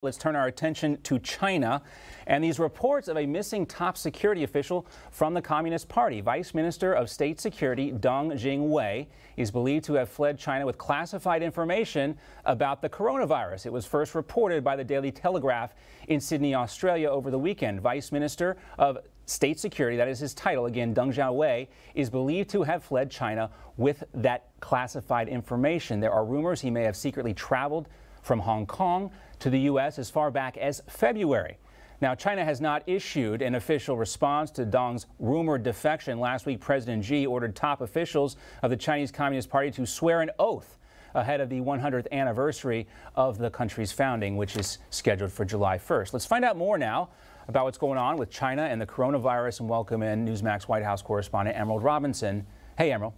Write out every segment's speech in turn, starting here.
Let's turn our attention to China and these reports of a missing top security official from the Communist Party. Vice Minister of State Security Deng Jingwei is believed to have fled China with classified information about the coronavirus. It was first reported by the Daily Telegraph in Sydney, Australia over the weekend. Vice Minister of State Security, that is his title, again, Deng Jingwei, is believed to have fled China with that classified information. There are rumors he may have secretly traveled from Hong Kong to the U.S. as far back as February. Now, China has not issued an official response to Deng's rumored defection. Last week, President Xi ordered top officials of the Chinese Communist Party to swear an oath ahead of the 100th anniversary of the country's founding, which is scheduled for July 1st. Let's find out more now about what's going on with China and the coronavirus, and welcome in Newsmax White House correspondent Emerald Robinson. Hey, Emerald.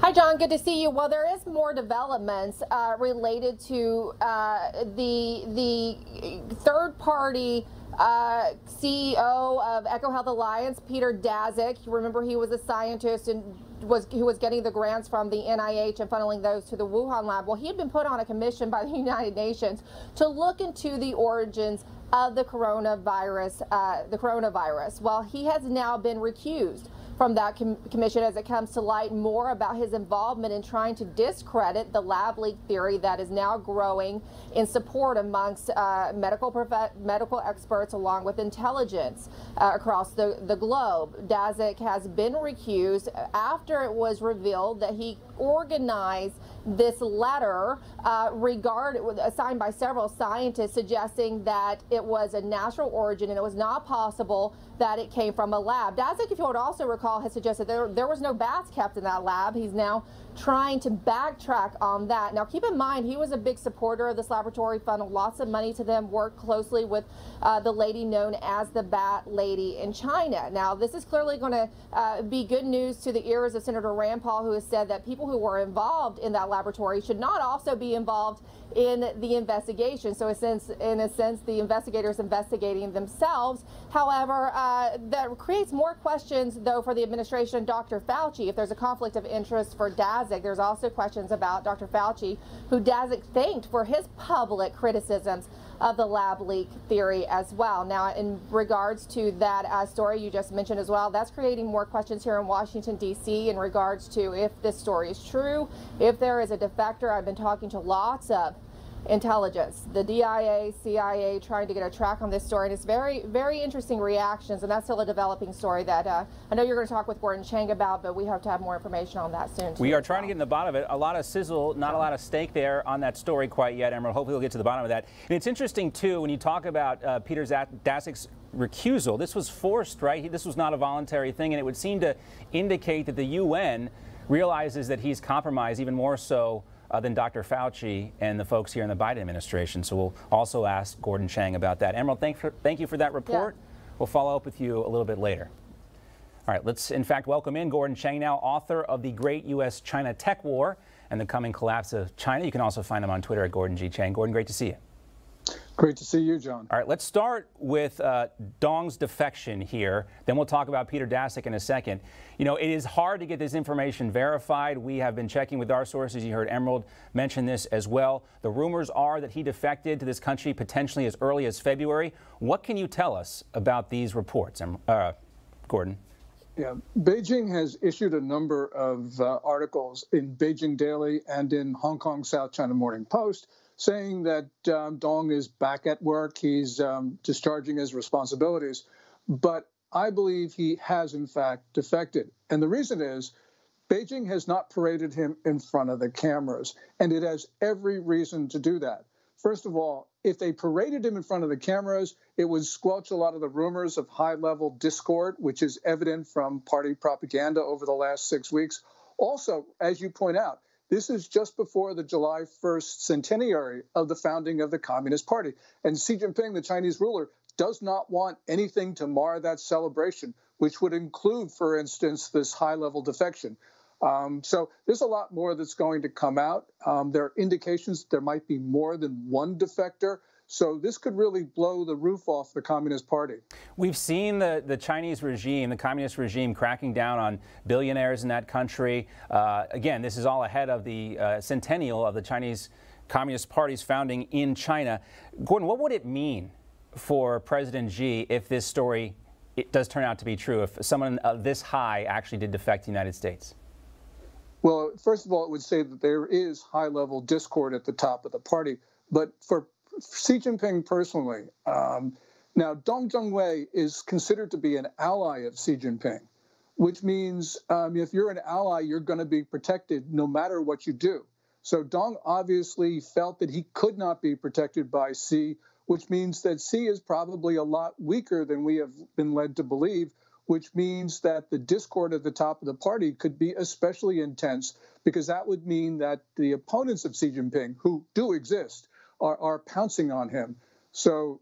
Hi, John. Good to see you. Well, there is more developments related to the third-party CEO of EcoHealth Alliance, Peter Daszak. You remember he was a scientist and who was getting the grants from the NIH and funneling those to the Wuhan lab. Well, he had been put on a commission by the United Nations to look into the origins of the coronavirus. Well, he has now been recused from that commission as it comes to light more about his involvement in trying to discredit the lab leak theory that is now growing in support amongst medical experts along with intelligence across the globe. Daszak has been recused after it was revealed that he organized this letter signed by several scientists suggesting that it was a natural origin and it was not possible that it came from a lab. Daszak, if you would also recall, has suggested there was no bats kept in that lab. He's now trying to backtrack on that. Now, keep in mind, he was a big supporter of this laboratory, funneled lots of money to them, worked closely with the lady known as the Bat Lady in China. Now, this is clearly going to be good news to the ears of Senator Rand Paul, who has said that people who were involved in that laboratory should not also be involved in the investigation. So in a sense, the investigators investigating themselves. However, that creates more questions, though, for the administration and Dr. Fauci. If there's a conflict of interest for Daszak, there's also questions about Dr. Fauci, who Daszak thanked for his public criticisms of the lab leak theory as well. Now, in regards to that story you just mentioned as well, that's creating more questions here in Washington, D.C. in regards to if this story is true, if there is a defector. I've been talking to lots of intelligence, the DIA, CIA, trying to get a track on this story, and it's very, very interesting reactions, and that's still a developing story that I know you're going to talk with Gordon Chang about, but we hope to have more information on that soon. We are trying to get in the bottom of it. A lot of sizzle, not a lot of steak there on that story quite yet, Emerald. Hopefully we'll get to the bottom of that. And it's interesting, too, when you talk about Peter Daszak's recusal. This was forced, right? This was not a voluntary thing, and it would seem to indicate that the UN realizes that he's compromised even more so than Dr. Fauci and the folks here in the Biden administration. So we'll also ask Gordon Chang about that. Emerald, thank you for that report. Yeah. We'll follow up with you a little bit later. All right, let's in fact welcome in Gordon Chang, now author of The Great U.S.-China Tech War and the Coming Collapse of China. You can also find him on Twitter at Gordon G. Chang. Gordon, great to see you. Great to see you, John. All right, let's start with Deng's defection here. Then we'll talk about Peter Daszak in a second. You know, it is hard to get this information verified. We have been checking with our sources. You heard Emerald mention this as well. The rumors are that he defected to this country potentially as early as February. What can you tell us about these reports, Gordon? Yeah, Beijing has issued a number of articles in Beijing Daily and in Hong Kong South China Morning Post saying that Deng is back at work, he's discharging his responsibilities. But I believe he has, in fact, defected. And the reason is Beijing has not paraded him in front of the cameras, and it has every reason to do that. First of all, if they paraded him in front of the cameras, it would squelch a lot of the rumors of high-level discord, which is evident from party propaganda over the last 6 weeks. Also, as you point out, this is just before the July 1st centenary of the founding of the Communist Party. And Xi Jinping, the Chinese ruler, does not want anything to mar that celebration, which would include, for instance, this high-level defection. So there's a lot more that's going to come out. There are indications there might be more than one defector. So this could really blow the roof off the Communist Party. We've seen the Chinese regime, the communist regime, cracking down on billionaires in that country. Again, this is all ahead of the centennial of the Chinese Communist Party's founding in China. Gordon, what would it mean for President Xi if this story does turn out to be true, if someone this high actually did defect to the United States? Well, first of all, it would say that there is high-level discord at the top of the party. But for Xi Jinping personally, now Dong Jingwei is considered to be an ally of Xi Jinping, which means if you're an ally, you're going to be protected no matter what you do. So Dong obviously felt that he could not be protected by Xi, which means that Xi is probably a lot weaker than we have been led to believe, which means that the discord at the top of the party could be especially intense, because that would mean that the opponents of Xi Jinping, who do exist, are pouncing on him. So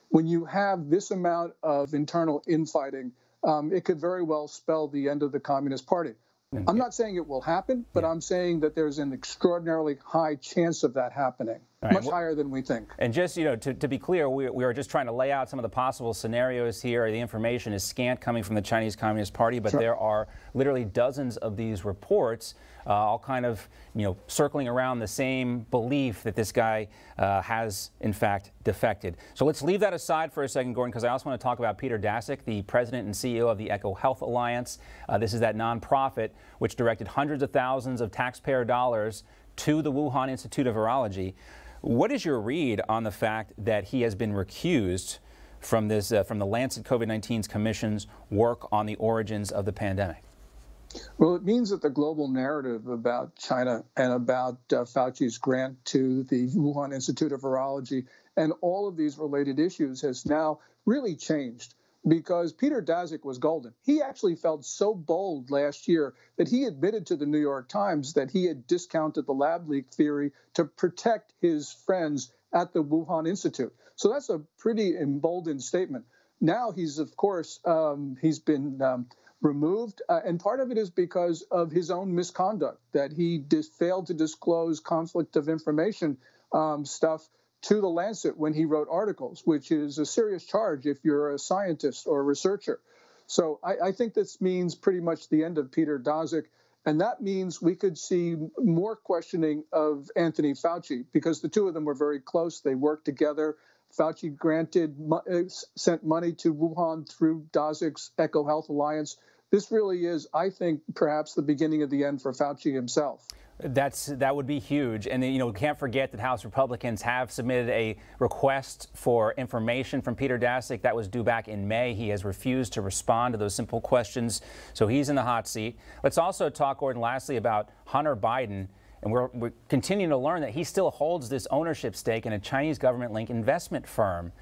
when you have this amount of internal infighting, it could very well spell the end of the Communist Party. I'm not saying it will happen, but I'm saying that there's an extraordinarily high chance of that happening, much higher than we think. And just, to be clear, we are just trying to lay out some of the possible scenarios here. The information is scant coming from the Chinese Communist Party, but there are literally dozens of these reports, all kind of, circling around the same belief that this guy has, in fact, defected. So let's leave that aside for a second, Gordon, because I also want to talk about Peter Daszak, the president and CEO of the EcoHealth Alliance. This is that nonprofit which directed hundreds of thousands of taxpayer dollars to the Wuhan Institute of Virology. What is your read on the fact that he has been recused from this, from the Lancet COVID-19's commission's work on the origins of the pandemic? Well, it means that the global narrative about China and about Fauci's grant to the Wuhan Institute of Virology and all of these related issues has now really changed, because Peter Daszak was golden. He actually felt so bold last year that he admitted to the New York Times that he had discounted the lab leak theory to protect his friends at the Wuhan Institute. So that's a pretty emboldened statement. Now he's, of course, he's been removed, and part of it is because of his own misconduct, that he failed to disclose conflict of information stuff to the Lancet when he wrote articles, which is a serious charge if you're a scientist or a researcher. So I think this means pretty much the end of Peter Daszak, and that means we could see more questioning of Anthony Fauci, because the two of them were very close. They worked together. Fauci sent money to Wuhan through Daszak's EcoHealth Alliance. This really is, I think, perhaps the beginning of the end for Fauci himself. That would be huge. And we can't forget that House Republicans have submitted a request for information from Peter Daszak that was due back in May. He has refused to respond to those simple questions, so he's in the hot seat. Let's also talk, Gordon, lastly about Hunter Biden. And we're continuing to learn that he still holds this ownership stake in a Chinese government-linked investment firm.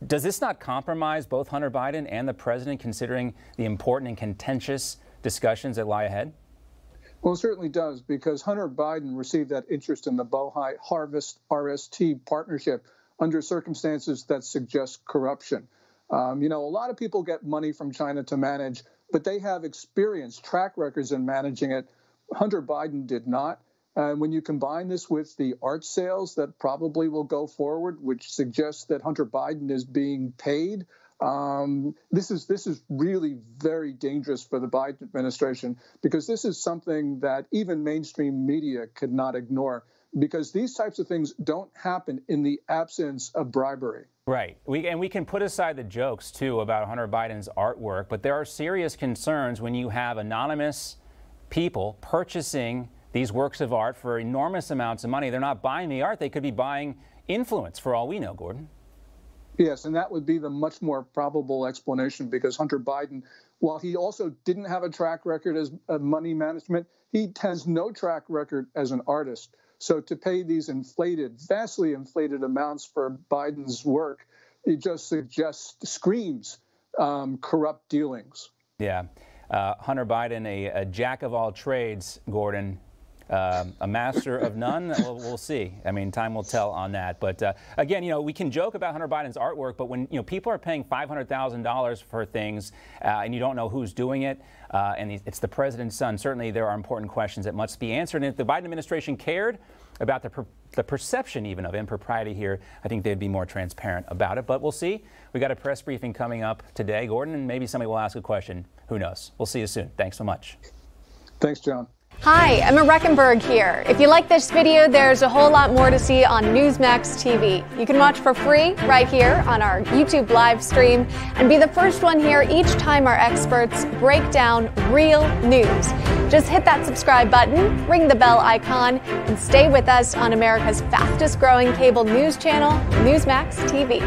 Does this not compromise both Hunter Biden and the president, considering the important and contentious discussions that lie ahead? Well, it certainly does, because Hunter Biden received that interest in the Bohai Harvest RST partnership under circumstances that suggest corruption. A lot of people get money from China to manage, but they have experience, track records in managing it. Hunter Biden did not. And when you combine this with the art sales that probably will go forward, which suggests that Hunter Biden is being paid, this is really very dangerous for the Biden administration, because this is something that even mainstream media could not ignore, because these types of things don't happen in the absence of bribery. Right. We can put aside the jokes, too, about Hunter Biden's artwork, but there are serious concerns when you have anonymous people purchasing these works of art for enormous amounts of money. They're not buying the art. They could be buying influence, for all we know, Gordon. Yes, and that would be the much more probable explanation, because Hunter Biden, while he also didn't have a track record as money management, he has no track record as an artist. So to pay these vastly inflated amounts for Biden's work, it just screams corrupt dealings. Yeah. Hunter Biden, a jack of all trades, Gordon. A master of none. We'll see. I mean, time will tell on that. But again, we can joke about Hunter Biden's artwork, but when people are paying $500,000 for things and you don't know who's doing it, and it's the president's son, certainly there are important questions that must be answered. And if the Biden administration cared about the perception even of impropriety here, I think they'd be more transparent about it. But we'll see. We got a press briefing coming up today, Gordon, and maybe somebody will ask a question. Who knows? We'll see you soon. Thanks so much. Thanks, John. Hi, Emma Reckenberg here. If you like this video, there's a whole lot more to see on Newsmax TV. You can watch for free right here on our YouTube live stream and be the first one here each time our experts break down real news. Just hit that subscribe button, ring the bell icon, and stay with us on America's fastest growing cable news channel, Newsmax TV.